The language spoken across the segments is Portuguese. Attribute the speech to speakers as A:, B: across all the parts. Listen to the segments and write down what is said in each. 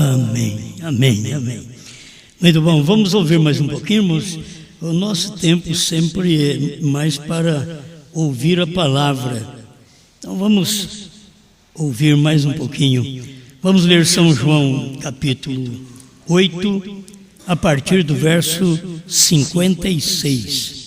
A: Amém, amém, amém. Muito bom, vamos ouvir mais um pouquinho, irmãos. O nosso tempo sempre é mais para ouvir a palavra. Então vamos ouvir mais um pouquinho. Vamos ler São João, capítulo 8, a partir do verso 56.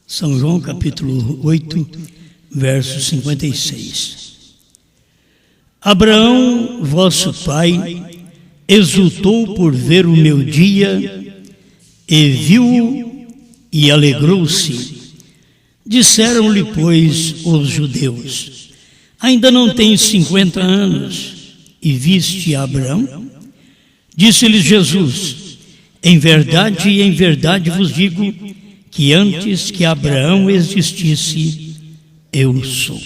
A: São João, capítulo 8, verso 56. Abraão, vosso pai, exultou por ver o meu dia, e viu e alegrou-se. Disseram-lhe, pois, os judeus: ainda não tens 50 anos, e viste Abraão? Disse-lhes Jesus: em verdade vos digo, que antes que Abraão existisse, eu sou.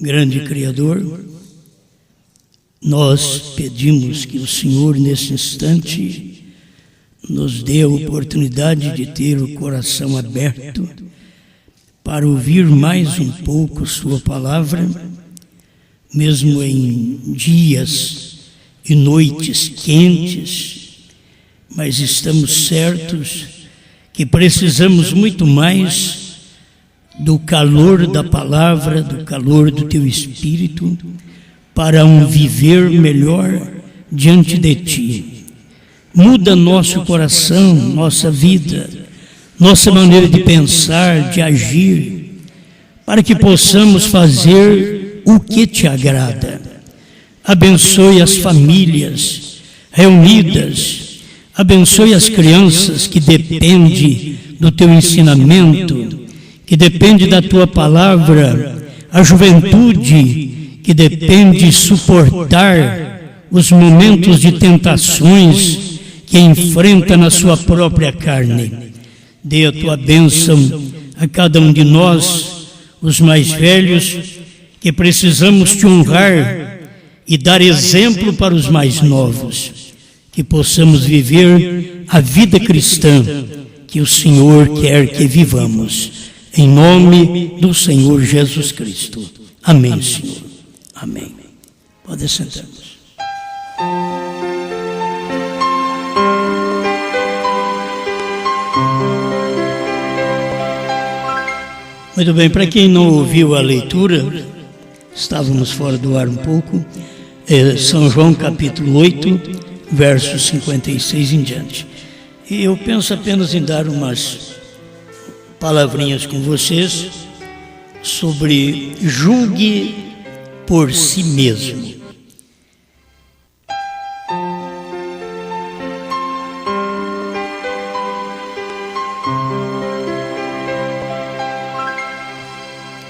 A: Grande Criador, nós pedimos que o Senhor, nesse instante, nos dê a oportunidade de ter o coração aberto para ouvir mais um pouco Sua palavra, mesmo em dias e noites quentes, mas estamos certos que precisamos muito mais do calor da palavra, do calor do Teu Espírito, para um viver melhor diante de Ti. Muda nosso coração, nossa vida, nossa maneira de pensar, de agir, para que possamos fazer o que Te agrada. Abençoe as famílias reunidas, abençoe as crianças que dependem do Teu ensinamento, que depende da Tua palavra, a juventude que depende de suportar os momentos de tentações que enfrenta na sua própria carne. Dê a Tua bênção a cada um de nós, os mais velhos, que precisamos Te honrar e dar exemplo para os mais novos, que possamos viver a vida cristã que o Senhor quer que vivamos. Em nome do Senhor Jesus Cristo. Amém, Senhor. Amém. Pode sentar-nos. Muito bem, para quem não ouviu a leitura, estávamos fora do ar um pouco, São João capítulo 8, verso 56 em diante. E eu penso apenas em dar umas palavrinhas com vocês sobre julgue por si mesmo.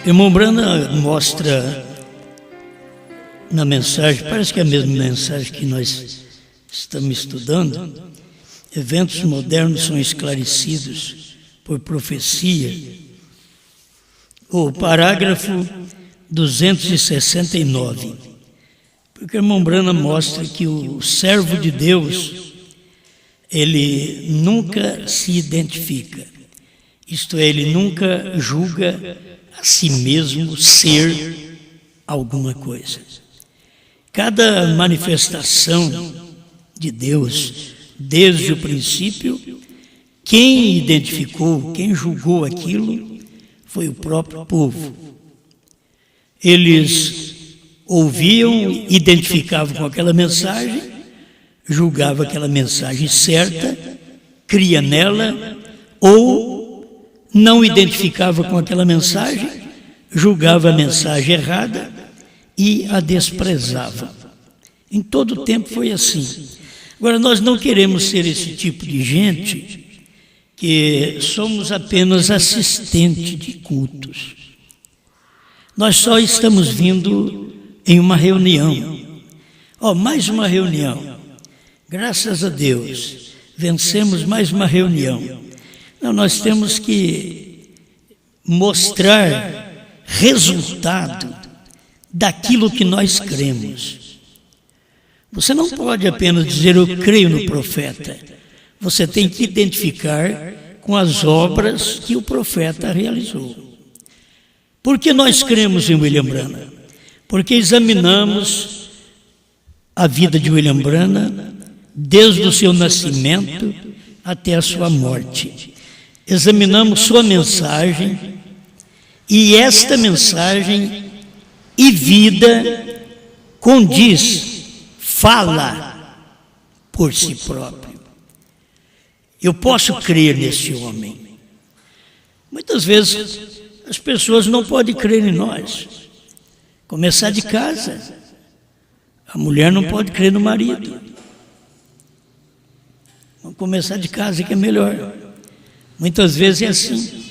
A: Irmão Brana mostra na mensagem, parece que é a mesma mensagem que nós estamos estudando, eventos modernos são esclarecidos por profecia. O parágrafo 269. Porque o irmão Brana mostra que o servo de Deus, ele nunca se identifica. Isto é, ele nunca julga a si mesmo ser alguma coisa. Cada manifestação de Deus, desde o princípio, quem identificou, quem julgou aquilo, foi o próprio povo. Eles ouviam, identificavam com aquela mensagem, julgavam aquela mensagem certa, cria nela, ou não identificava com aquela mensagem, julgava a mensagem errada e a desprezava. Em todo o tempo foi assim. Agora, nós não queremos ser esse tipo de gente que somos apenas assistentes de cultos. Nós só estamos vindo em uma reunião. Mais uma reunião. Graças a Deus, vencemos mais uma reunião. Não, nós temos que mostrar resultado daquilo que nós cremos. Você não pode apenas dizer eu creio no profeta. Você tem que identificar com as obras que o profeta realizou. Por que nós cremos em William Branham? Porque examinamos a vida de William Branham desde o seu nascimento até a sua morte. Examinamos sua mensagem e esta mensagem e vida condiz, fala por si próprio. Eu posso crer nesse homem. Muitas vezes as pessoas não podem crer em nós. Começar de casa. A mulher não pode crer no marido. Vamos começar de casa que é melhor. Muitas vezes é assim.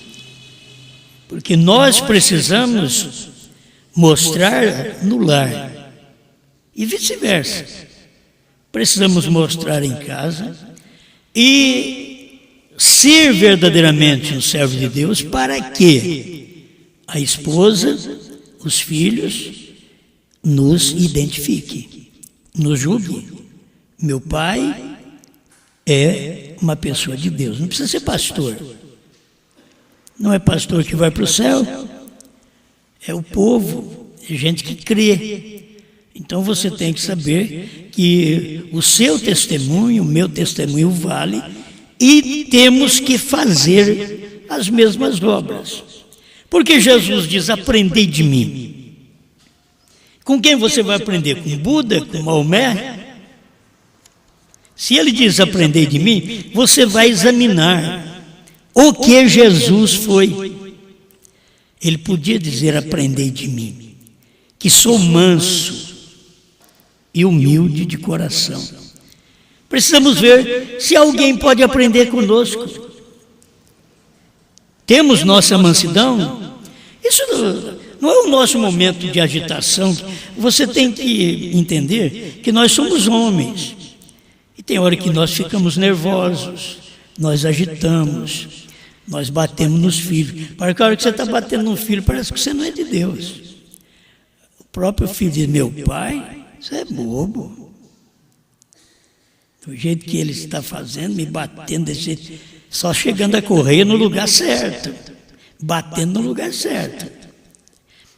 A: Porque nós precisamos mostrar no lar. E vice-versa. Precisamos mostrar em casa e ser verdadeiramente um servo de Deus para que a esposa, os filhos, nos identifiquem, nos julguem. Meu pai é uma pessoa de Deus, não precisa ser pastor. Não é pastor que vai para o céu, é o povo, é gente que crê. Então você tem que saber que o seu testemunho, o meu testemunho vale e temos que fazer as mesmas obras. Porque Jesus diz, aprendei de mim. Com quem você vai aprender? Com Buda? Com Maomé? Se ele diz, aprendei de mim, você vai examinar o que Jesus foi. Ele podia dizer, aprendei de mim, que sou manso e humilde de coração. Precisamos ver se alguém pode aprender conosco. Temos nossa mansidão? Isso não é o nosso momento de agitação. Você tem que entender que nós somos homens. E tem hora que nós ficamos nervosos, nós agitamos, nós batemos nos filhos. Para que a hora que você está batendo no filho, parece que você não é de Deus. O próprio filho diz, meu pai, você é bobo. Do jeito que ele está fazendo, me batendo desse jeito, só chegando a correr no lugar certo, batendo no lugar certo.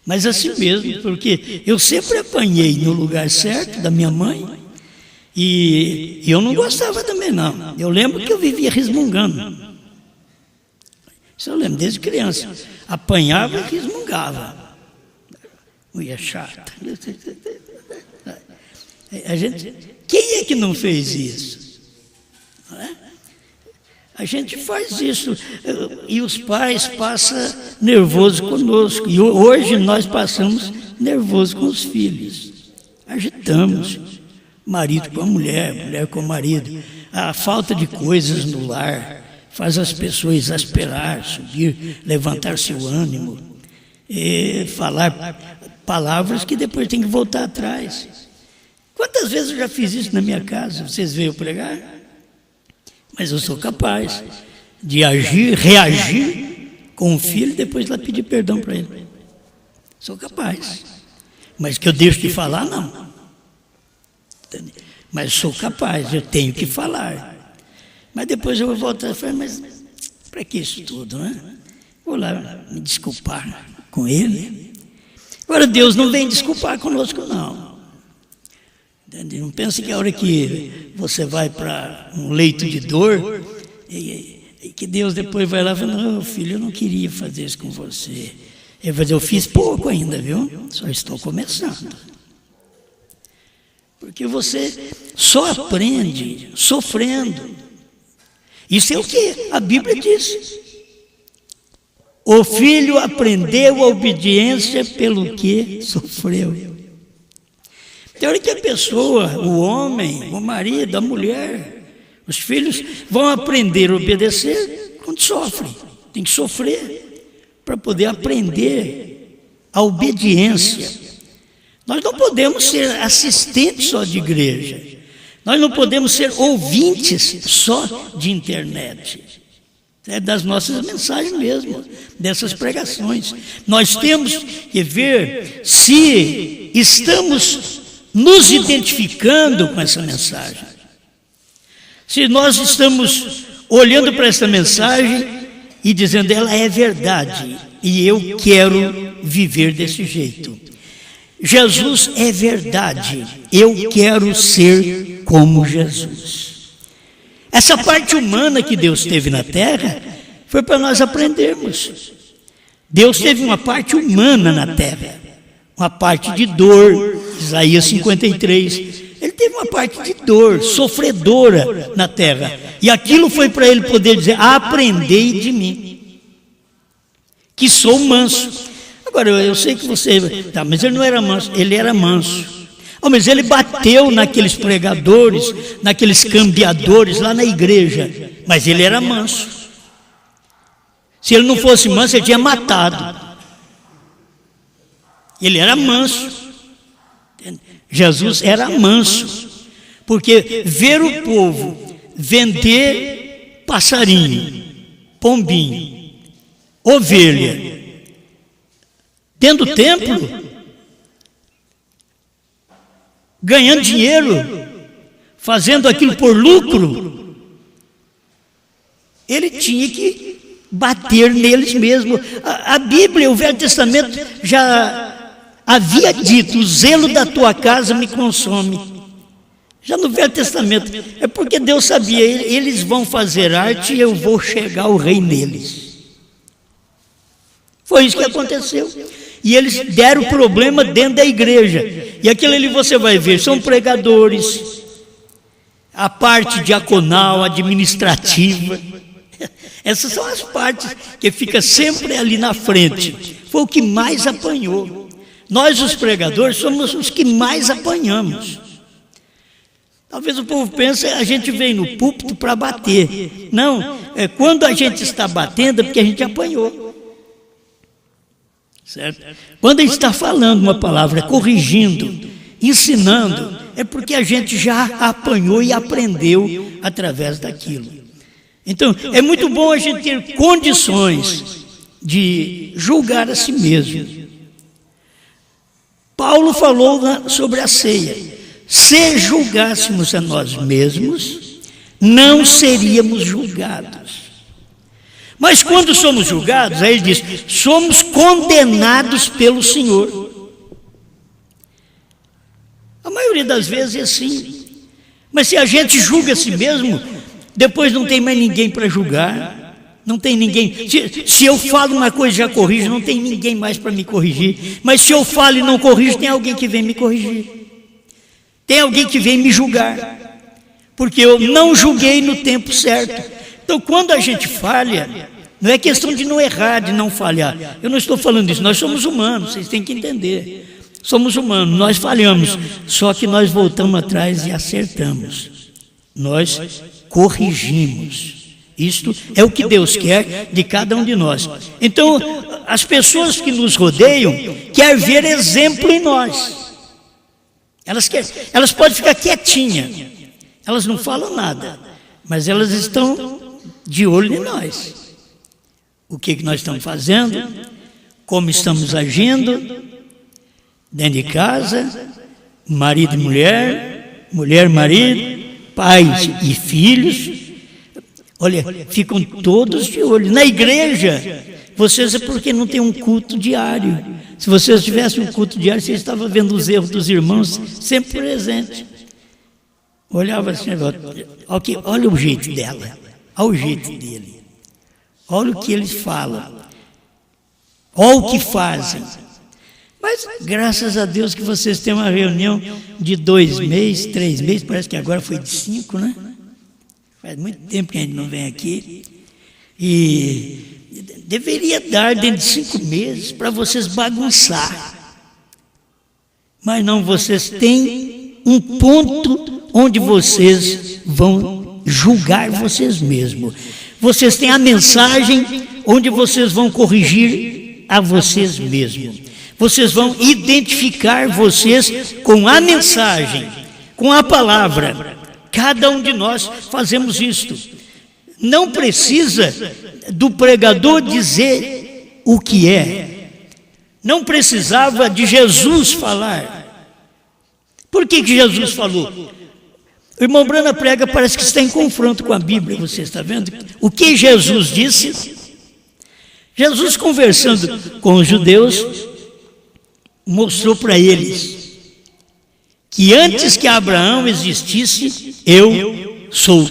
A: Mas assim mesmo, porque eu sempre apanhei no lugar certo da minha mãe e eu não gostava também não. Eu lembro que eu vivia resmungando. Isso eu lembro desde criança. Apanhava e resmungava. Mulher chata. Quem é que não fez isso? Não é? A gente faz isso e os pais passam nervoso conosco. E hoje nós passamos nervoso com os filhos. Agitamos, marido com a mulher, mulher com o marido. A falta de coisas no lar faz as pessoas exasperar, subir, levantar seu ânimo, falar palavras que depois tem que voltar atrás. Quantas vezes eu já fiz isso na minha casa? Vocês veem eu pregar? Mas eu sou capaz de agir, reagir com o filho e depois lá pedir perdão para ele. Sou capaz. Mas que eu deixo de falar, não. Mas sou capaz, eu tenho que falar. Mas depois eu vou voltar e falar, mas para que isso tudo, né? Vou lá me desculpar com ele. Agora Deus não vem desculpar conosco, não. Não pense que a hora que você vai para um leito de dor, e que Deus depois vai lá e fala, não, filho, eu não queria fazer isso com você. Ele vai dizer, eu fiz pouco ainda, viu? Só estou começando. Porque você só aprende sofrendo. Isso é o que a Bíblia diz. O filho aprendeu a obediência pelo que sofreu. Tem hora que a pessoa, o homem, o marido, a mulher, os filhos vão aprender a obedecer quando sofrem. Tem que sofrer para poder aprender a obediência. Nós não podemos ser assistentes só de igreja. Nós não podemos ser ouvintes só de internet. É das nossas mensagens mesmo, dessas pregações. Nós temos que ver se estamos nos identificando com essa mensagem. Se nós estamos olhando para essa mensagem e dizendo, ela é verdade, e eu quero viver desse jeito. Jesus é verdade, eu quero ser como Jesus. Essa parte humana que Deus teve na terra foi para nós aprendermos. Deus teve uma parte humana na terra, uma parte de dor, Isaías 53. Ele teve uma parte de dor, sofredora na terra. E aquilo foi para ele poder dizer, aprendei de mim, que sou manso. Agora, eu sei que você... Tá, mas ele não era manso, ele era manso. Oh, mas ele bateu naqueles pregadores, naqueles cambiadores lá na igreja. Mas ele era manso. Se ele não fosse manso, ele tinha matado. Ele era manso. Jesus era manso. Porque ver o povo vender passarinho, pombinho, ovelha, dentro do templo, ganhando dinheiro, fazendo aquilo por lucro, ele tinha que bater neles mesmo. A Bíblia, o Velho Testamento já havia dito, o zelo da tua casa me consome. Já no Velho Testamento, é porque Deus sabia, eles vão fazer arte e eu vou chegar o rei neles. Foi isso que aconteceu. E eles deram problema dentro da igreja. E aquilo ali você vai ver, são pregadores, a parte diaconal, administrativa. Essas são as partes que fica sempre ali na frente. Foi o que mais apanhou. Nós, os pregadores, somos os que mais apanhamos. Talvez o povo pense, a gente vem no púlpito para bater. Não, quando a gente está batendo é porque a gente apanhou. Certo? Quando a gente está falando uma palavra, corrigindo, ensinando, é porque a gente já apanhou e aprendeu através daquilo. Então, é muito bom a gente ter condições de julgar a si mesmo. Paulo falou sobre a ceia. Se julgássemos a nós mesmos, não seríamos julgados. Mas quando somos julgados, aí ele diz, somos condenados pelo Senhor. A maioria das vezes é assim. Mas se a gente julga a si mesmo, depois não tem mais ninguém para julgar. Não tem ninguém. Se eu falo uma coisa e já corrijo, não tem ninguém mais para me corrigir. Mas se eu falo e não corrijo, tem alguém que vem me corrigir. Tem alguém que vem me julgar. Porque eu não julguei no tempo certo. Então, quando a gente falha, não é questão de não errar, de não falhar. Eu não estou falando isso, nós somos humanos, vocês têm que entender. Somos humanos, nós falhamos, só que nós voltamos atrás e acertamos. Nós corrigimos. Isto é o que Deus quer de cada um de nós. Então, as pessoas que nos rodeiam querem ver exemplo em nós. Elas podem ficar quietinhas, elas não falam nada, mas elas estão de olho em nós. O que nós estamos fazendo, como estamos agindo, dentro de casa, marido e mulher, mulher, marido, pais e filhos. Olha, ficam todos de olho. Na igreja, vocês é porque não tem um culto diário. Se vocês tivessem um culto diário, vocês estavam vendo os erros dos irmãos sempre presentes. Olhava assim, olha o jeito dela. Olha o jeito dele, olha o que eles falam, olha o que fazem. Mas graças a Deus que vocês têm uma reunião de 2 meses, 3 meses, parece que agora foi de 5, né? Faz muito tempo que a gente não vem aqui. E deveria dar dentro de 5 meses para vocês bagunçar. Mas não, vocês têm um ponto onde vocês vão julgar vocês mesmos. Vocês têm a mensagem onde vocês vão corrigir a vocês mesmos. Vocês vão identificar vocês com a mensagem, com a palavra. Cada um de nós fazemos isto. Não precisa do pregador dizer o que é. Não precisava de Jesus falar. Por que Jesus falou? O irmão Brana prega, parece que está em confronto com a Bíblia, você está vendo? O que Jesus disse? Jesus, conversando com os judeus, mostrou para eles que antes que Abraão existisse, eu sou.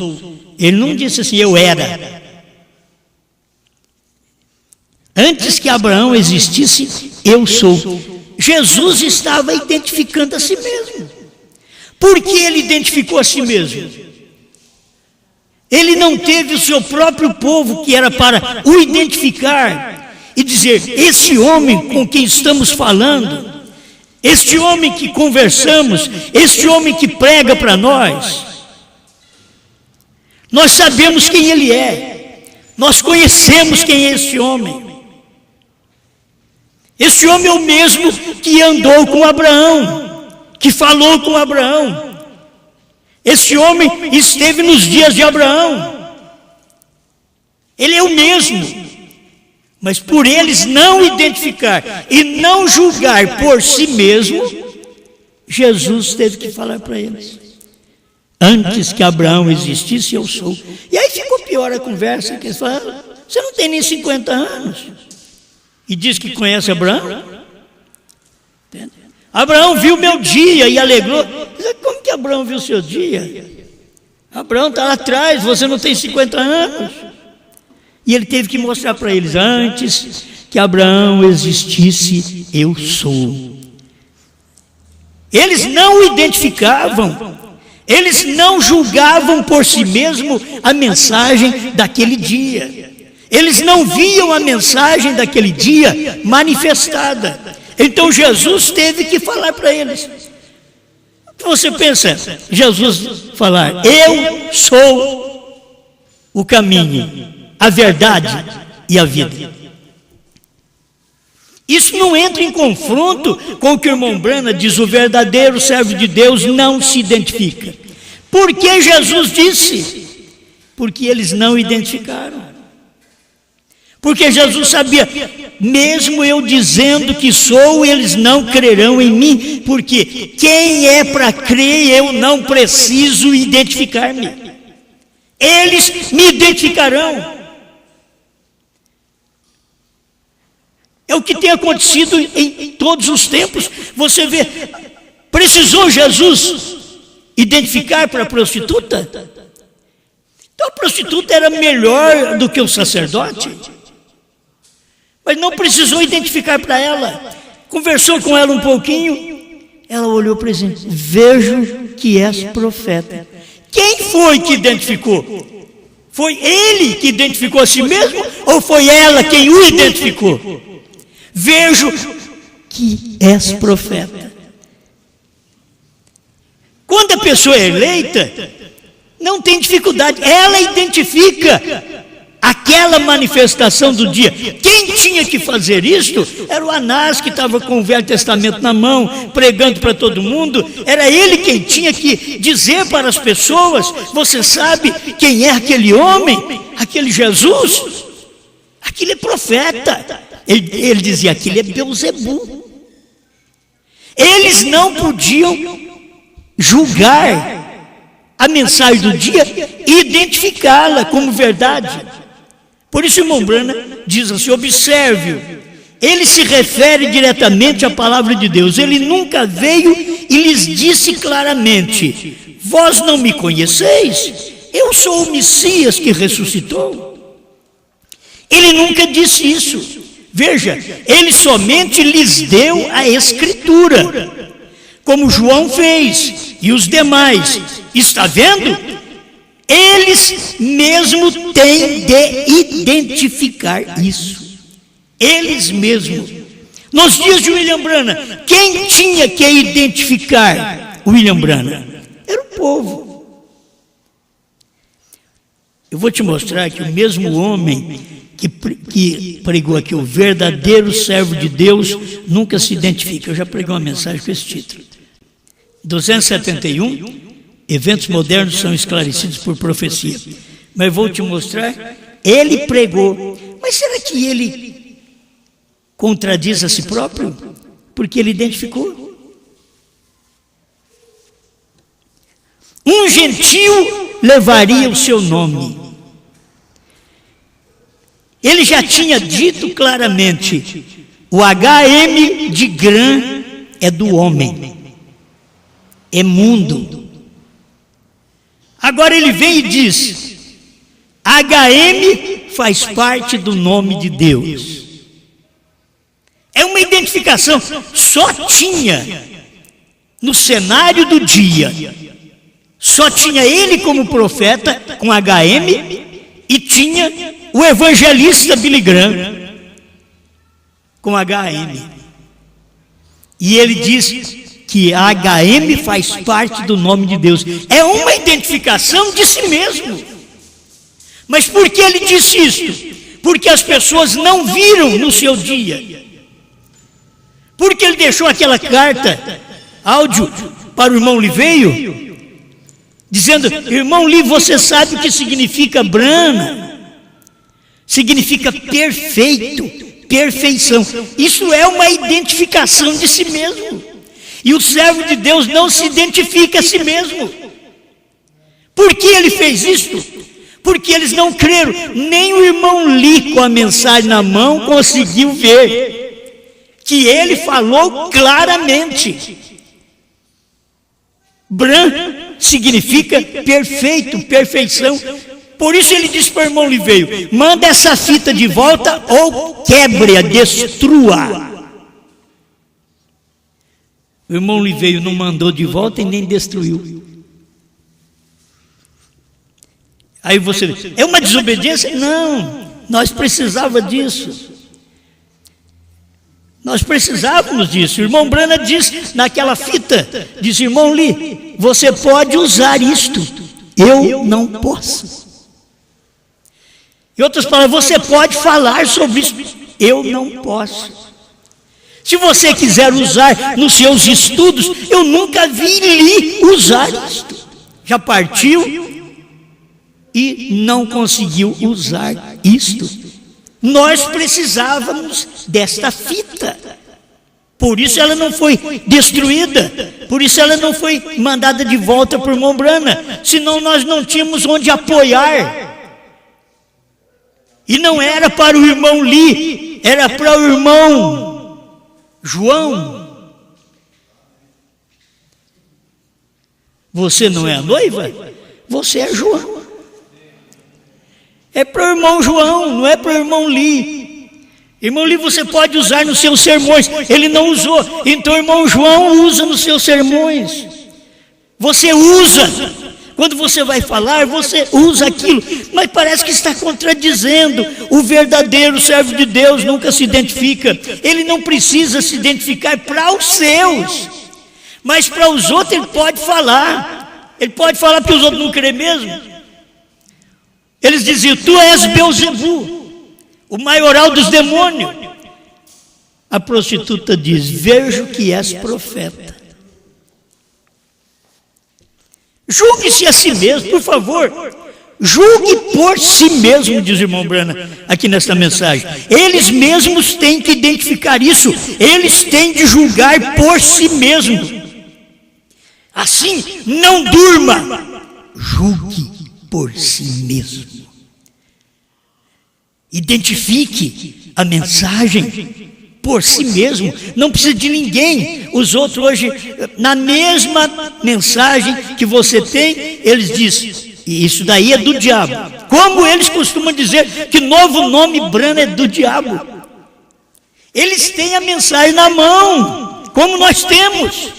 A: Ele não disse assim, eu era. Antes que Abraão existisse, eu sou. Jesus estava identificando a si mesmo. Por que ele identificou a si mesmo? Ele não teve o seu próprio povo que era para o identificar e dizer, esse homem com quem estamos falando, este homem que conversamos, este homem que prega para nós sabemos quem ele é, nós conhecemos quem é esse homem. Esse homem é o mesmo que andou com Abraão, que falou com Abraão. Esse homem esteve nos dias de Abraão. Ele é o mesmo. Mas por eles não identificar e não julgar por si mesmo, Jesus teve que falar para eles. Antes que Abraão existisse, eu sou. E aí ficou pior a conversa, que eles falaram, você não tem nem 50 anos. E diz que conhece Abraão? Entende? Abraão viu meu dia e alegrou. Como que Abraão viu o seu dia? Abraão está lá atrás, você não tem 50 anos. E ele teve que mostrar para eles, antes que Abraão existisse, eu sou. Eles não o identificavam, eles não julgavam por si mesmo a mensagem daquele dia. Eles não viam a mensagem daquele dia manifestada. Então Jesus teve que falar para eles. O que você pensa? Jesus falar, eu sou o caminho, a verdade e a vida. Isso não entra em confronto com o que o irmão Brana diz, o verdadeiro servo de Deus não se identifica. Por que Jesus disse? Porque eles não identificaram. Porque Jesus sabia, mesmo eu dizendo que sou, eles não crerão em mim, porque quem é para crer, eu não preciso identificar-me. Eles me identificarão. É o que tem acontecido em todos os tempos. Você vê, precisou Jesus identificar para a prostituta? Então a prostituta era melhor do que o sacerdote. Mas não precisou identificar para ela. Conversou com ela um pouquinho. Ela olhou para ele e disse, vejo que és profeta. Quem foi que identificou? Foi ele que identificou a si mesmo? Ou foi ela quem o identificou? Vejo que és profeta. Quando a pessoa é eleita, não tem dificuldade. Ela identifica aquela manifestação do dia. Quem tinha que fazer isto era o Anás, que estava com o Velho Testamento na mão, pregando para todo mundo. Era ele quem tinha que dizer para as pessoas, você sabe quem é aquele homem? Aquele Jesus? Aquele é profeta. Ele dizia, aquele é Beelzebul. Eles não podiam julgar a mensagem do dia e identificá-la como verdade. Por isso o irmão Brana diz assim, observe-o, ele se refere diretamente à palavra de Deus, ele nunca veio e lhes disse claramente, vós não me conheceis, eu sou o Messias que ressuscitou. Ele nunca disse isso. Veja, ele somente lhes deu a Escritura, como João fez e os demais. Está vendo? Eles mesmos têm de identificar isso. Eles mesmos. Nos dias de William Brana, quem tinha que identificar William Brana? Era o povo. Eu vou te mostrar que o mesmo homem que pregou aqui, o verdadeiro servo de Deus, nunca se identifica. Eu já preguei uma mensagem com esse título. 271, eventos modernos são esclarecidos por profecia. Mas vou te mostrar, ele pregou. Mas será que ele contradiz a si próprio? Porque ele identificou. Um gentio levaria o seu nome. Ele já tinha dito claramente: o HM de Gran é do homem, é mundo. Agora ele vem e diz: HM faz parte do nome de Deus. É uma identificação. Só tinha no cenário do dia, só tinha ele como profeta com HM, e tinha o evangelista Billy Graham com HM. E ele diz que HM faz parte do nome de Deus. É uma identificação de si mesmo. Mas por que ele disse isso? Porque as pessoas não viram no seu dia. Porque ele deixou aquela carta, áudio, para o irmão Liveio, dizendo: irmão Li, você sabe o que significa Brana? Significa perfeito, perfeição. Isso é uma identificação de si mesmo. E o servo de Deus não se identifica a si mesmo. Por que ele fez isso? Porque eles não creram. Nem o irmão Li, com a mensagem na mão, conseguiu ver que ele falou claramente. Bran significa perfeito, perfeição. Por isso ele disse para o irmão Liveio: manda essa fita de volta ou quebre-a, destrua. O irmão Liveio não mandou de volta e nem destruiu. Aí você diz: é uma desobediência? Não, nós precisávamos disso. Nós precisávamos disso. O irmão Brana diz naquela fita, diz: irmão Li, você pode usar isto, eu não posso. Em outras palavras, você pode falar sobre isso, eu não posso. Se você quiser usar nos seus estudos, eu nunca vi Li usar isto. Já partiu e não conseguiu usar isto. Nós precisávamos desta fita. Por isso ela não foi destruída. Por isso ela não foi mandada de volta para o irmão Brana. Senão nós não tínhamos onde apoiar. E não era para o irmão Li, era para o irmão João. Você não é a noiva? Você é João. É para o irmão João, não é para o irmão Li. Irmão Li, você pode usar nos seus sermões. Ele não usou, então o irmão João usa nos seus sermões. Você usa. Quando você vai falar, você usa aquilo. Mas parece que está contradizendo. O verdadeiro servo de Deus nunca se identifica. Ele não precisa se identificar para os seus. Mas para os outros ele pode falar. Ele pode falar porque os outros não creem mesmo. Eles diziam: tu és Beelzebu, o maioral dos demônios. A prostituta diz: vejo que és profeta. Julgue-se a si mesmo, por favor. Julgue por si mesmo, diz o irmão Brana aqui nesta mensagem. Eles mesmos têm que identificar isso. Eles têm de julgar por si mesmos. Assim, não durma. Julgue por si mesmo. Identifique a mensagem por si mesmo, não precisa de ninguém. Os outros hoje, na mesma mensagem que você tem, eles dizem: isso daí é do diabo. Como eles costumam dizer que novo nome Brana é do diabo. Eles têm a mensagem na mão, como nós temos.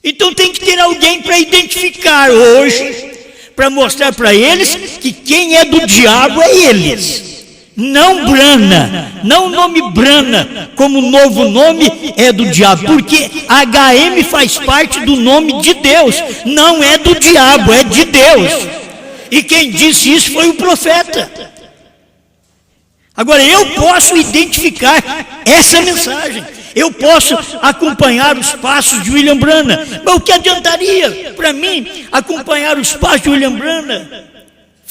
A: Então tem que ter alguém para identificar hoje, para mostrar para eles que quem é do diabo é eles. Não Brana, não o nome Brana como novo nome é do diabo, porque HM faz parte do nome de Deus, não é do diabo, é de Deus. E quem disse isso foi o profeta. Agora eu posso identificar essa mensagem, eu posso acompanhar os passos de William Brana, mas o que adiantaria para mim acompanhar os passos de William Brana?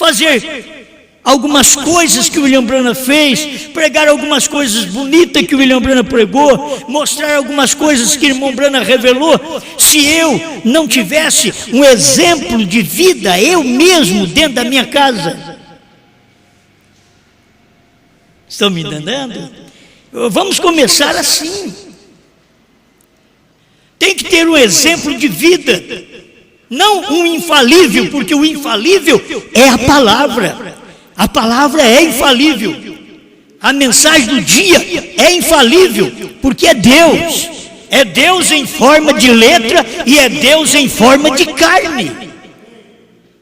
A: fazer algumas coisas que o William Branham fez, pregar algumas coisas bonitas que o William Branham pregou, mostrar algumas coisas que o irmão Branham revelou. Se eu não tivesse um exemplo de vida, eu mesmo, dentro da minha casa. Estão me entendendo? Vamos começar assim. Tem que ter um exemplo de vida, não um infalível, porque o infalível é a palavra. A palavra é infalível. A mensagem do dia é infalível, porque é Deus. É Deus em forma de letra e é Deus em forma de carne.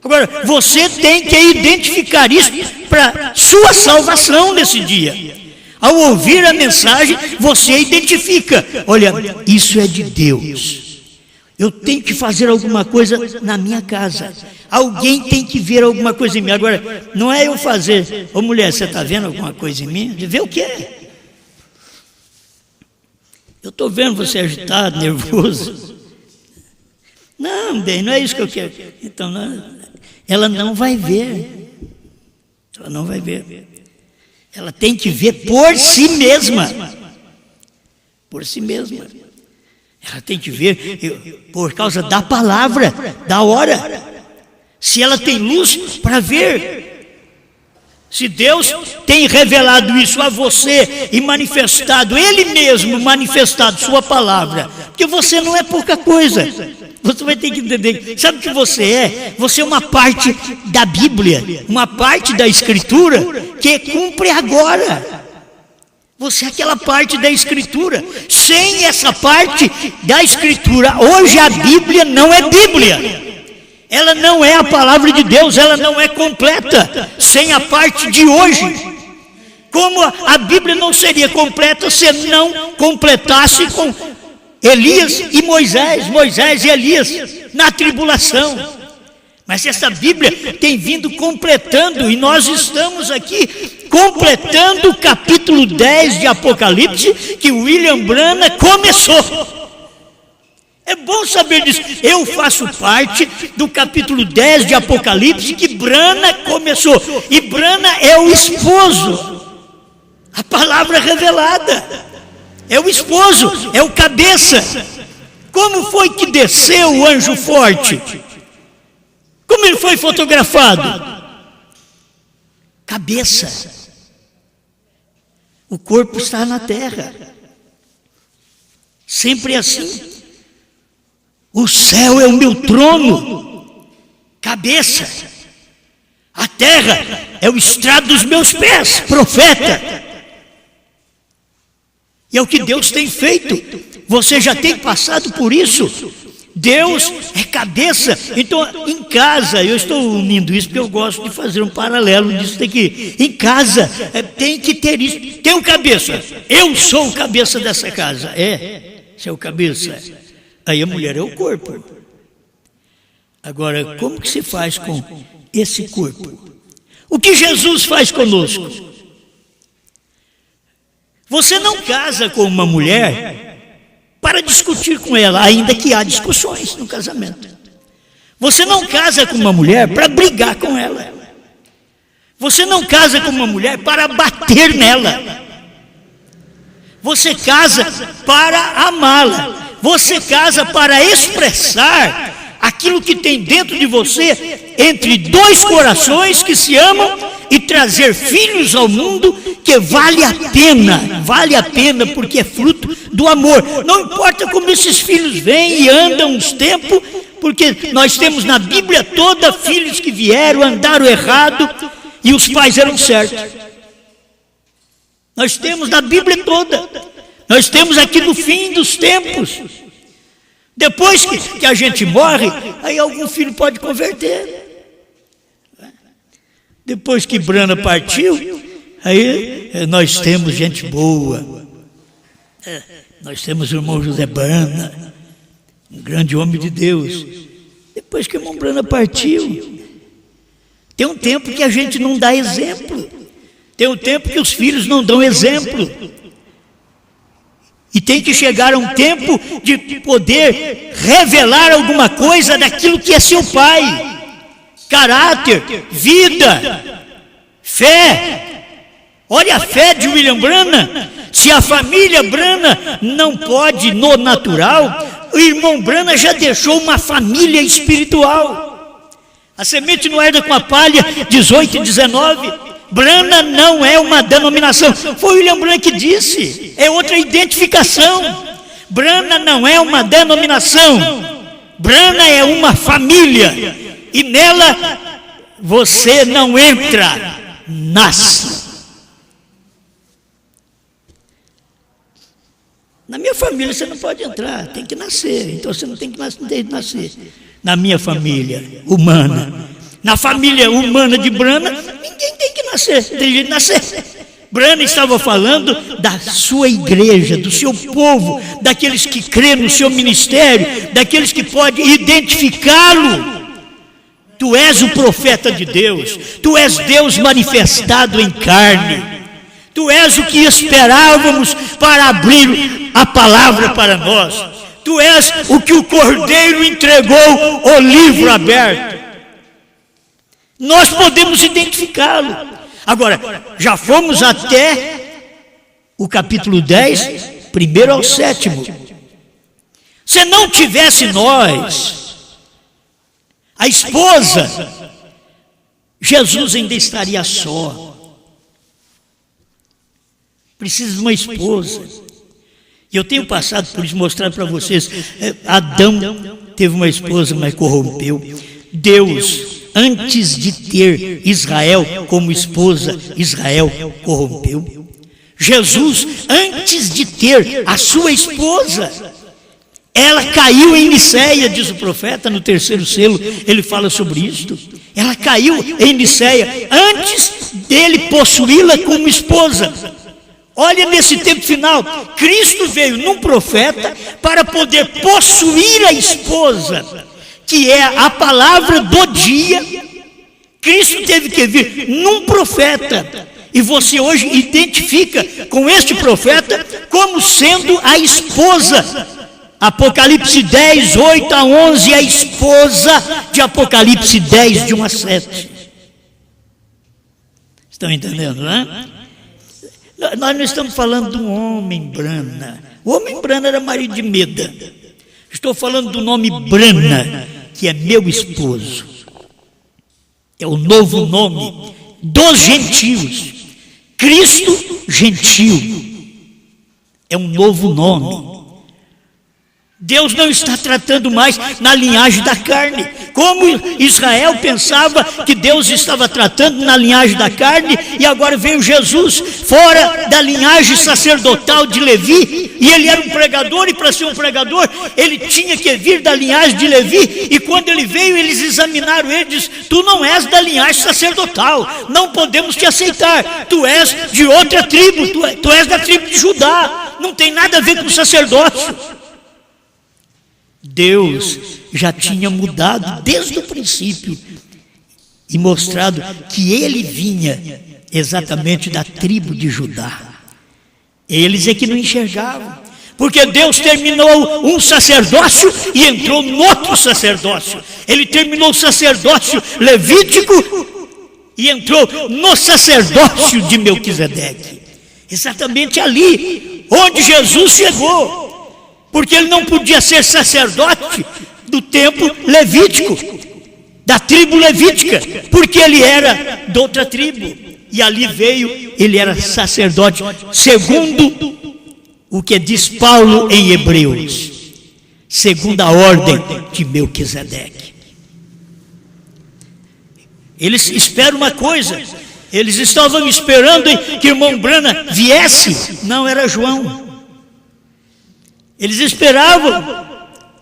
A: Agora, você tem que identificar isso para sua salvação nesse dia. Ao ouvir a mensagem, você identifica: olha, isso é de Deus. Eu tenho que fazer alguma coisa na minha casa. Alguém tem que ver alguma coisa em mim. Agora, não é eu fazer. Ô mulher, você está vendo alguma coisa em mim? Vê o que é? Eu estou vendo você agitado, nervoso. Não, bem, não é isso que eu quero. Então, ela não vai ver. Ela não vai ver. Ela tem que ver por si mesma. Por si mesma. Ela tem que ver por causa da palavra, da hora. Se ela tem luz para ver. Se Deus tem revelado isso a você e manifestado, Ele mesmo manifestado sua palavra, porque você não é pouca coisa. Você vai ter que entender. Sabe o que você é? Você é uma parte da Bíblia, uma parte da Escritura que cumpre agora. Você é aquela parte da Escritura. Sem essa parte da Escritura, hoje a Bíblia não é Bíblia. Ela não é a palavra de Deus, ela não é completa sem a parte de hoje. Como a Bíblia não seria completa se não completasse com Elias e Moisés, Moisés e Elias na tribulação. Mas essa Bíblia tem vindo completando, e nós estamos aqui completando o capítulo 10 de Apocalipse, que William Branham começou. É bom saber disso. Eu faço parte do capítulo 10 de Apocalipse, que Branham começou. E Branham é o esposo, a palavra revelada. É o esposo, é o cabeça. Como foi que desceu o anjo forte? Como ele foi fotografado? Cabeça. O corpo está na terra. Sempre assim. O céu é o meu trono. Cabeça. A terra é o estrado dos meus pés. Profeta. E é o que Deus tem feito. Você já tem passado por isso. Deus é cabeça. Então, em casa, eu estou unindo isso porque eu gosto de fazer um paralelo disso daqui. Em casa, tem que ter isso. Tem o cabeça. Eu sou o cabeça dessa casa. Você é o cabeça. Aí a mulher é o corpo. Agora, como que se faz com esse corpo? O que Jesus faz conosco? Você não casa com uma mulher para discutir com ela, ainda que há discussões no casamento. Você não casa com uma mulher para brigar com ela. Você não casa com uma mulher para bater nela. Você casa para amá-la. Você casa para expressar aquilo que tem dentro de você, entre dois corações que se amam, e trazer filhos ao mundo que vale a pena porque é fruto do amor. Não importa como esses filhos vêm e andam uns tempos, porque nós temos na Bíblia toda filhos que vieram, andaram errado e os pais eram certos. Nós temos na Bíblia toda. Nós temos aqui no fim dos tempos. Depois que a gente morre, aí algum filho pode converter. Depois que Branham partiu, aí nós temos gente boa. Nós temos o irmão José Branham, um grande homem de Deus. Depois que o irmão Branham partiu, tem um tempo que a gente não dá exemplo. Tem um tempo que os filhos não dão exemplo. E tem que chegar a um tempo de poder revelar alguma coisa daquilo que é seu pai. caráter, vida, fé. Olha a fé de William Branham. Se a família Branham não pode no natural, o irmão Branham já deixou uma família espiritual. A semente não herda com a palha, 18 e 19. Branham não é uma denominação. Foi William Branham que disse. É outra identificação. Branham não é uma denominação. Branham é uma família. E nela você não entra, nasce. Na minha família você não pode entrar, tem que nascer. Então você não tem que nascer. Na minha família humana, na família humana de Branham, ninguém tem que nascer, tem jeito de nascer. Branham estava falando da sua igreja, do seu povo, daqueles que crêem no seu ministério, daqueles que podem identificá-lo. Tu és o profeta de Deus, tu és Deus manifestado em carne. Tu és o que esperávamos para abrir a palavra para nós. Tu és o que o Cordeiro entregou, o livro aberto. Nós podemos identificá-lo. Agora, já fomos até o capítulo 10, 1 ao 7. Se não tivesse nós, a esposa, Jesus ainda estaria só. Precisa de uma esposa. E eu tenho passado por isso, mostrar para vocês. Adão teve uma esposa, mas corrompeu. Deus, antes de ter Israel como esposa, Israel corrompeu. Jesus, antes de ter a sua esposa, ela caiu em Niceia, diz o profeta, no 3º selo, ele fala sobre isto. Ela caiu em Niceia, antes dele possuí-la como esposa. Olha nesse tempo final, Cristo veio num profeta para poder possuir a esposa, que é a palavra do dia. Cristo teve que vir num profeta, e você hoje identifica com este profeta como sendo a esposa. Apocalipse 10, 8 a 11, a esposa de Apocalipse 10, de 1 a 7. Estão entendendo, né? Nós não estamos falando de um homem Branham. O homem Branham era marido de Meda. Estou falando do nome Branham, que é meu esposo. É o novo nome dos gentios. Cristo gentil. É um novo nome. Deus não está tratando mais na linhagem da carne, como Israel pensava que Deus estava tratando na linhagem da carne, e agora veio Jesus fora da linhagem sacerdotal de Levi, e ele era um pregador, e para ser um pregador ele tinha que vir da linhagem de Levi, e quando ele veio eles examinaram ele e disseram: tu não és da linhagem sacerdotal, não podemos te aceitar, tu és de outra tribo, tu és da tribo de Judá, não tem nada a ver com o sacerdócio. Deus já tinha mudado desde o princípio e mostrado que ele vinha exatamente da tribo de Judá. Eles é que não enxergavam, porque Deus terminou um sacerdócio e entrou no outro sacerdócio. Ele terminou o sacerdócio levítico e entrou no sacerdócio de Melquisedeque. Exatamente ali onde Jesus chegou. Porque ele não podia ser sacerdote do templo levítico, da tribo levítica, porque ele era de outra tribo. E ali veio, ele era sacerdote, segundo o que diz Paulo em Hebreus, segundo a ordem de Melquisedeque. Eles esperam uma coisa, eles estavam esperando que o irmão Branham viesse, não era João. Eles esperavam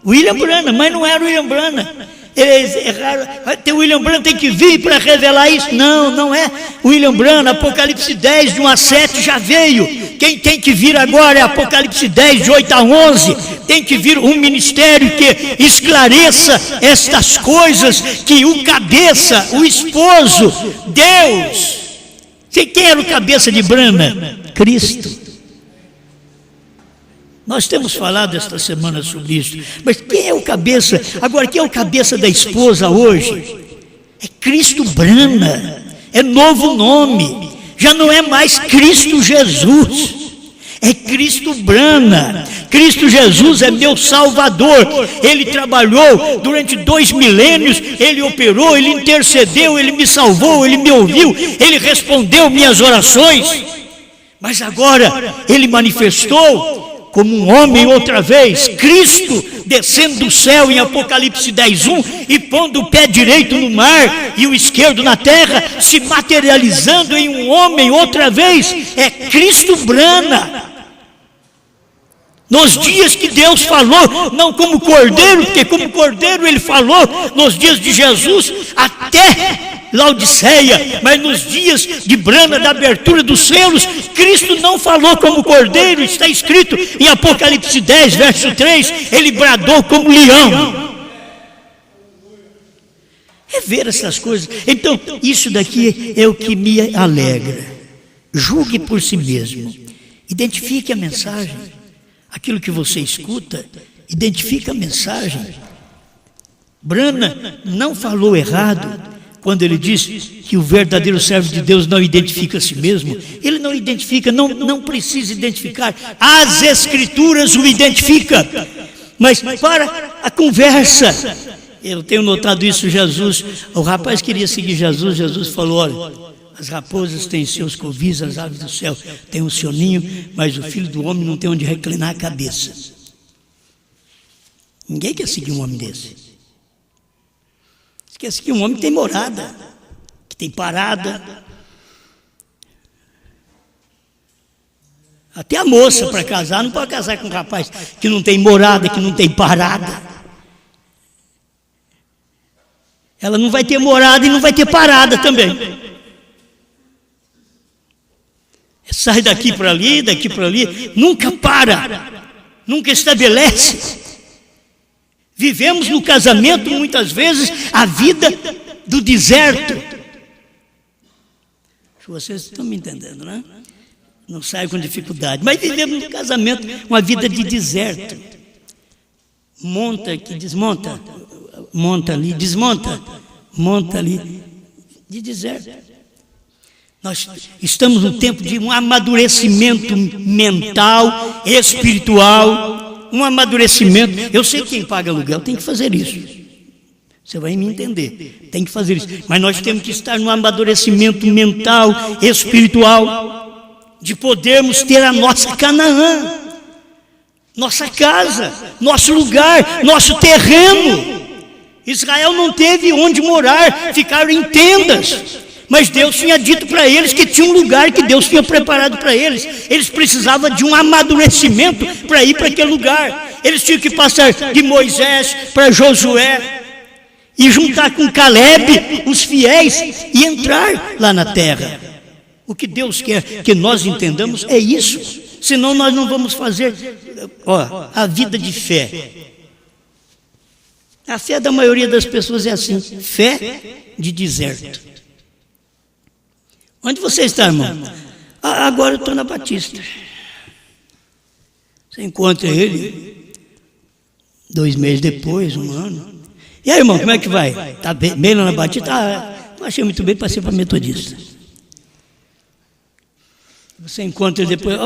A: William Branham, mas não era William Branham. Eles erraram. O William Branham tem que vir para revelar isso. Não, não é William Branham. Apocalipse 10, de 1 a 7 já veio. Quem tem que vir agora é Apocalipse 10, de 8 a 11. Tem que vir um ministério que esclareça estas coisas, que o cabeça, o esposo, Deus. Quem era o cabeça de Branham? Cristo. Nós temos falado esta semana sobre isso, mas quem é o cabeça? Agora, quem é o cabeça da esposa hoje? É Cristo Brana, é novo nome, já não é mais Cristo Jesus, é Cristo Brana. Cristo Jesus é meu Salvador. Ele trabalhou durante 2 milênios, Ele operou, Ele intercedeu, Ele me salvou, Ele me ouviu, Ele respondeu minhas orações. Mas agora Ele manifestou como um homem outra vez, Cristo descendo do céu em Apocalipse 10:1 e pondo o pé direito no mar e o esquerdo na terra, se materializando em um homem outra vez. É Cristo Brana. Nos dias que Deus falou, não como cordeiro, porque como cordeiro Ele falou nos dias de Jesus até Laodiceia, mas nos dias de Brana, da abertura dos selos, Cristo não falou como cordeiro. Está escrito em Apocalipse 10, verso 3, Ele bradou como leão. É ver essas coisas. Então, isso daqui é o que me alegra. Julgue por si mesmo, identifique a mensagem. Aquilo que você escuta, identifica a mensagem. Brana não falou errado quando ele disse que o verdadeiro servo de Deus não identifica a si mesmo. Ele não identifica, não precisa identificar. As Escrituras o identificam. Mas para a conversa, eu tenho notado isso. Jesus, o rapaz queria seguir Jesus. Jesus falou: olha, as raposas têm seus covis, as aves do céu têm um seu ninho, mas o Filho do Homem não tem onde reclinar a cabeça. Ninguém quer seguir um homem desse. Quer seguir um homem que tem morada, que tem parada. Até a moça para casar não pode casar com um rapaz que não tem morada, que não tem parada. Ela não vai ter morada e não vai ter parada também. Sai daqui para ali, nunca para, nunca estabelece. Vivemos no casamento, muitas vezes, a vida do deserto. Vocês estão me entendendo, né? Não saio com dificuldade, mas vivemos no casamento uma vida de deserto. Monta aqui, desmonta, monta ali, desmonta, monta ali, de deserto. Nós estamos no tempo de um amadurecimento mental, espiritual, um amadurecimento. Eu sei que quem paga aluguel tem que fazer isso. Você vai me entender. Tem que fazer isso. Mas nós temos que estar no amadurecimento mental, espiritual, de podermos ter a nossa Canaã, nossa casa, nosso lugar, nosso terreno. Israel não teve onde morar, ficaram em tendas. Mas Deus tinha dito para eles que tinha um lugar que Deus tinha preparado para eles. Eles precisavam de um amadurecimento para ir para aquele lugar. Eles tinham que passar de Moisés para Josué e juntar com Caleb os fiéis e entrar lá na terra. O que Deus quer que nós entendamos é isso. Senão nós não vamos fazer a vida de fé. A fé da maioria das pessoas é assim: fé de deserto. Onde você está, irmão? Agora eu estou na Batista. Você encontra ele 2 meses depois, 1 ano. E aí, irmão, como é que vai? Está bem lá na Batista? Não achei muito bem, passei para Metodista. Você encontra ele depois.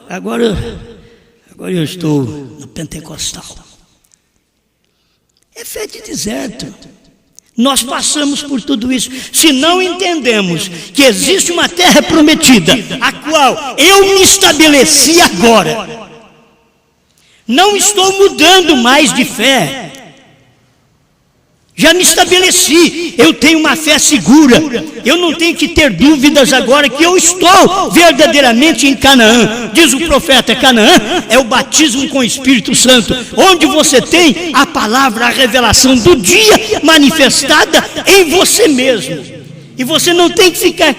A: Agora eu estou no Pentecostal. É fé de deserto. Nós passamos por tudo isso. Se não entendemos que existe uma terra prometida, a qual eu me estabeleci agora, não estou mudando mais de fé. Já me estabeleci, eu tenho uma fé segura, eu não tenho que ter dúvidas agora que eu estou verdadeiramente em Canaã. Diz o profeta: Canaã é o batismo com o Espírito Santo, onde você tem a palavra, a revelação do dia manifestada em você mesmo. E você não tem que ficar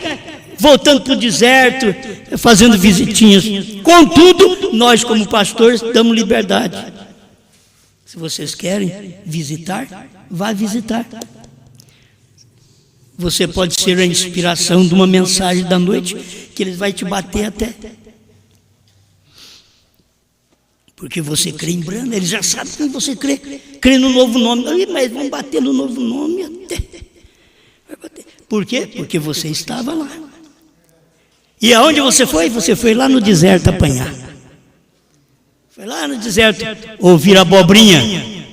A: voltando para o deserto, fazendo visitinhas. Contudo, nós como pastores damos liberdade. Se vocês querem visitar, vá visitar. Você pode ser a inspiração de uma mensagem da noite que eles vai te bater até. Porque você crê em Brana, eles já sabem que você crê no novo nome. Mas vão bater no novo nome até. Por quê? Porque você estava lá. E aonde você foi? Você foi lá no deserto apanhar. Foi lá no deserto ouvir abobrinha.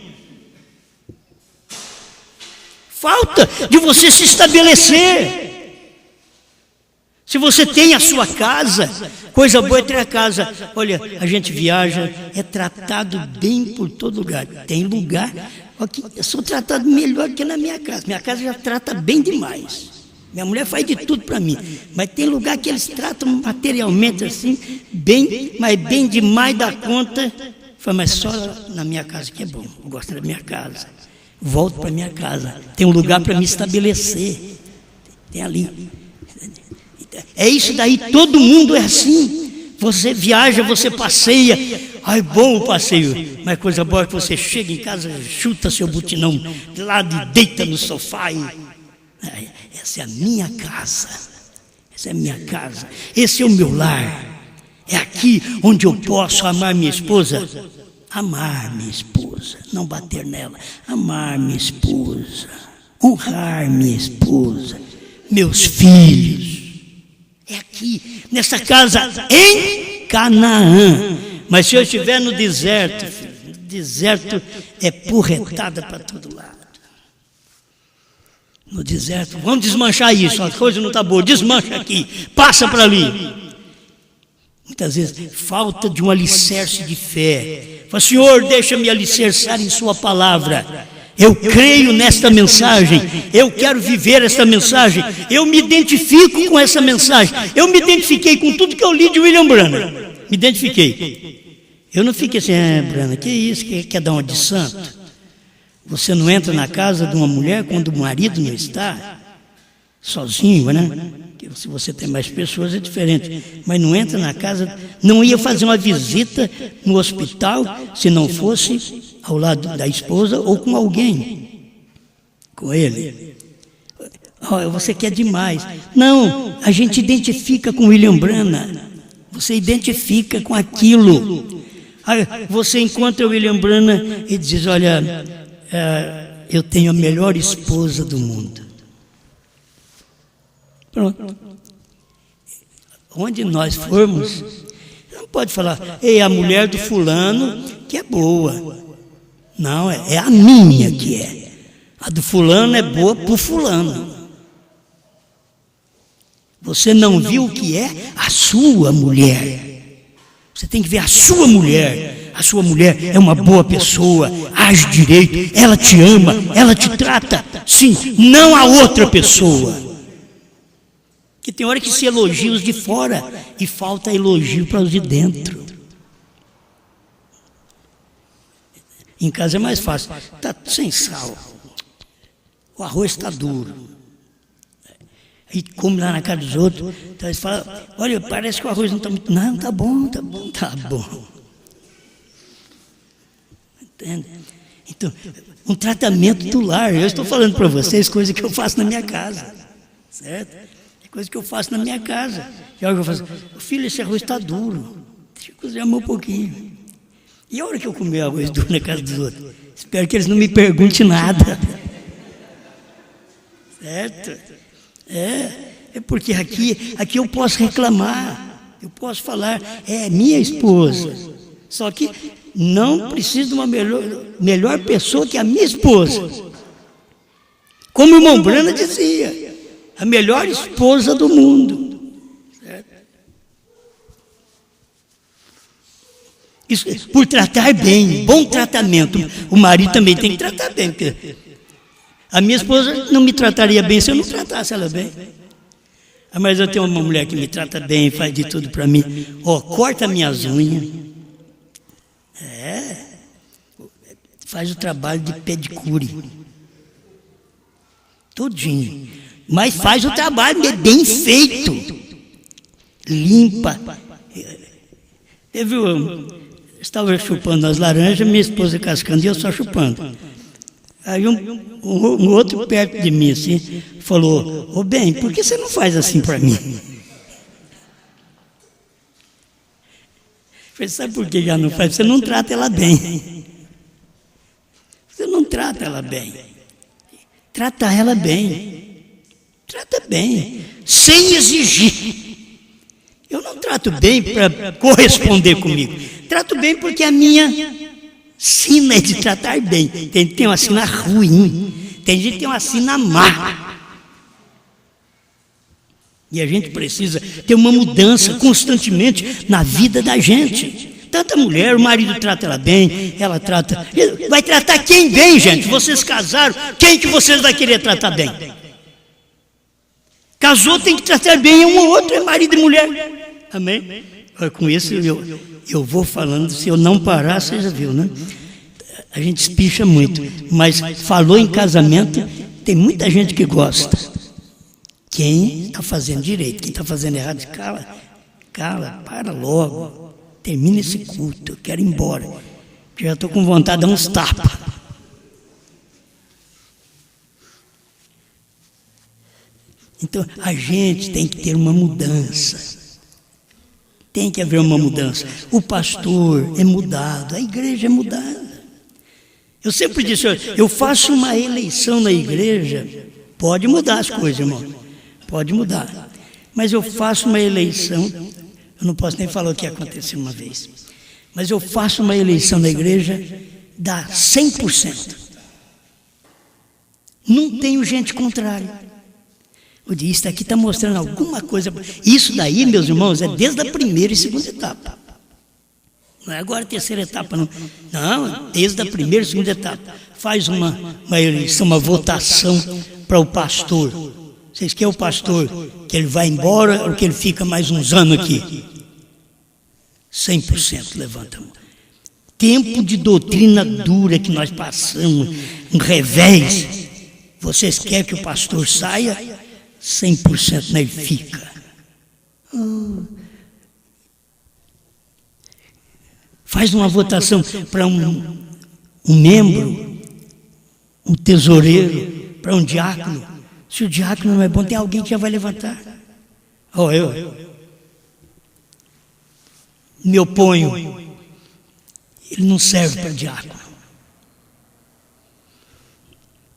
A: Falta de você se estabelecer. Se você tem a sua casa, coisa boa é ter a casa. Olha, a gente viaja, é tratado bem por todo lugar. Tem lugar, aqui, eu sou tratado melhor que na minha casa. Minha casa já trata bem demais. Minha mulher faz de tudo para mim. Mas tem lugar que eles tratam materialmente assim, bem, mas bem demais da conta. Mas só na minha casa que é bom. Eu gosto da minha casa. Volto para minha casa. Tem um lugar para me estabelecer. Tem ali. É isso daí, todo mundo é assim. Você viaja, você passeia. Ai, bom o passeio. Mas coisa boa é que você chega em casa, chuta seu botinão de lado e deita no sofá. Essa é a minha casa. Essa é a minha casa. Esse é o meu lar. É aqui onde eu posso amar minha esposa. Amar minha esposa. Não bater nela. Amar minha esposa. Honrar minha esposa. Meus filhos. É aqui, nessa casa, em Canaã. Mas se eu estiver no deserto, filho, no deserto é porretada para todo lado. No deserto, vamos desmanchar isso, a coisa não está boa, desmancha aqui, passa para ali. Muitas vezes, falta de um alicerce de fé. Fala, Senhor, deixa-me alicerçar em sua palavra. Eu creio nesta mensagem, eu quero viver esta mensagem, eu me identifico com essa mensagem. Eu me identifiquei com tudo que eu li de William Branham. Me identifiquei. Eu não fiquei assim, Branham, que isso, quer dar uma de santo? Você não entra na casa de uma mulher quando o marido não está? Sozinho, né? Se você tem mais pessoas é diferente. Mas não entra na casa, não ia fazer uma visita no hospital se não fosse ao lado da esposa ou com alguém. Com ele. Oh, você quer demais. Não, a gente identifica com William Branham. Você identifica com aquilo. Você encontra o William Branham e diz, olha, eu tenho a melhor esposa do mundo. Pronto. Onde nós formos, não pode falar, ei, a mulher do fulano que é boa. Não, é a minha que é. A do fulano é boa para o fulano. Você não viu o que é a sua mulher. Você tem que ver a sua mulher. A sua mulher é uma boa pessoa, age direito, ela te ama, ela te trata, sim, não a outra pessoa. Que tem hora que se elogia os de fora e falta elogio para os de dentro. Em casa é mais fácil. Está sem sal. O arroz está duro. Aí come lá na casa dos outros. Então eles falam, olha, parece que o arroz não está muito... Não, está bom, está bom, está bom. Entende? Então, um tratamento do lar. Eu estou falando para vocês coisas que eu faço na minha casa. Certo? É coisa que eu faço na minha casa. E a hora que eu faço, filho, esse arroz está duro. Deixa eu cozinhar um pouquinho. E a hora que eu comer arroz duro na casa dos outros? Espero que eles não me perguntem nada. Certo? É porque aqui eu posso reclamar. Eu posso falar, é minha esposa. Só que não preciso de uma melhor pessoa que a minha esposa. Como o irmão Branham dizia, a melhor esposa do mundo. Certo? Isso, por tratar bem, bom tratamento. O marido também tem que tratar bem. Porque a minha esposa não me trataria bem se eu não tratasse ela bem. Mas eu tenho uma mulher que me trata bem, faz de tudo para mim. Corta minhas unhas. Faz o trabalho de pedicure. Tudinho. Mas faz o trabalho bem feito. Limpa. Estava chupando as laranjas, minha esposa cascando e eu só chupando. Aí um outro perto de mim assim, falou, bem, por que você não faz assim para mim? Eu falei, sabe por que já não faz? Você não trata ela bem. Você não trata ela bem. Trata ela bem. Trata bem, sem exigir. Eu não trato bem para corresponder comigo. Trato bem porque a minha sina é de tratar bem. Tem gente que tem uma sina ruim, tem gente que tem uma sina má. E a gente precisa ter uma mudança constantemente na vida da gente. Tanta mulher, o marido trata ela bem, ela trata... Vai tratar quem bem, gente? Vocês casaram, quem que vocês vão querer tratar bem? Casou, tem que tratar bem um ou outro, é marido e mulher. Amém? Com isso eu vou falando, se eu não parar, você já viu, né? A gente espicha muito, mas falou em casamento, tem muita gente que gosta. Quem está fazendo direito, quem está fazendo errado, cala, para logo, termina esse culto, eu quero ir embora, já estou com vontade de dar uns tapas. Então, a gente tem que ter uma mudança. Tem que haver uma mudança. O pastor é mudado, a igreja é mudada. Eu sempre disse, eu faço uma eleição na igreja, pode mudar as coisas, irmão, pode mudar. Mas eu faço uma eleição, eu não posso nem falar o que aconteceu uma vez, mas eu faço uma eleição na igreja, dá 100%. Não tenho gente contrária. Eu disse, isso aqui está mostrando alguma coisa. Isso daí, meus irmãos, é desde a primeira e segunda etapa. Não é agora a terceira etapa, não. Não, desde a primeira e segunda etapa. Faz uma eleição, uma votação para o pastor. Vocês querem o pastor que ele vai embora ou que ele fica mais uns anos aqui? 100% levanta a mão. Tempo de doutrina dura que nós passamos, um revés. Vocês querem que o pastor saia? 100% nele fica. Faz uma votação para um membro, um tesoureiro, para um diácono. Se o diácono não é bom, tem alguém que já vai levantar. Eu me oponho. Ele não serve para diácono.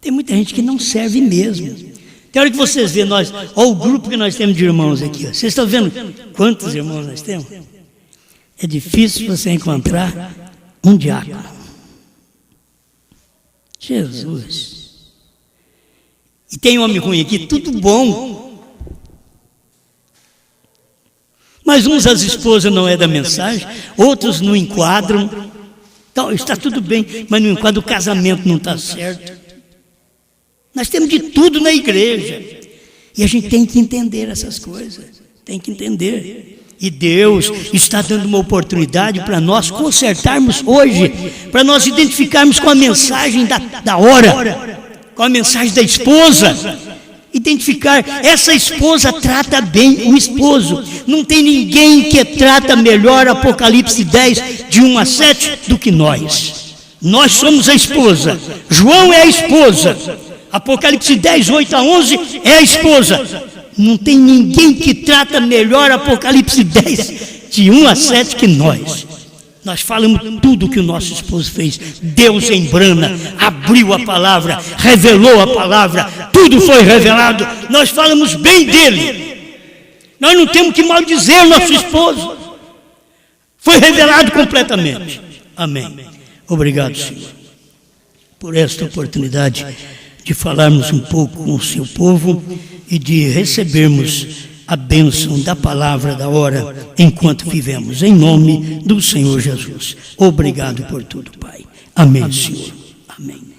A: Tem muita gente que não serve mesmo. Tem hora que vocês vêem nós, olha o grupo que nós temos de irmãos aqui. Ó. Vocês estão vendo quantos irmãos nós temos? É difícil você encontrar um diácono. Jesus. E tem homem ruim aqui, tudo bom. Mas uns as esposas não é da mensagem, outros não enquadram. Então, está tudo bem, mas não enquadra, o casamento não está certo. Nós temos de tudo na igreja. E a gente tem que entender essas coisas. Tem que entender. E Deus está dando uma oportunidade para nós consertarmos hoje, para nós identificarmos com a mensagem da hora, com a mensagem da esposa. Identificar, essa esposa trata bem o esposo. Não tem ninguém que trata melhor Apocalipse 10, de 1 a 7, do que nós. Nós somos a esposa. João é a esposa. Apocalipse 10, 8 a 11 é a esposa. Não tem ninguém que trata melhor Apocalipse 10, de 1 a 7 que nós. Nós falamos tudo o que o nosso esposo fez. Deus embrana, abriu a palavra, revelou a palavra, tudo foi revelado. Nós falamos bem dele. Nós não temos que maldizer o nosso esposo. Foi revelado completamente. Amém. Obrigado, Senhor, por esta oportunidade de falarmos um pouco com o seu povo e de recebermos a bênção da palavra da hora enquanto vivemos, em nome do Senhor Jesus. Obrigado por tudo, Pai. Amém, Senhor. Amém.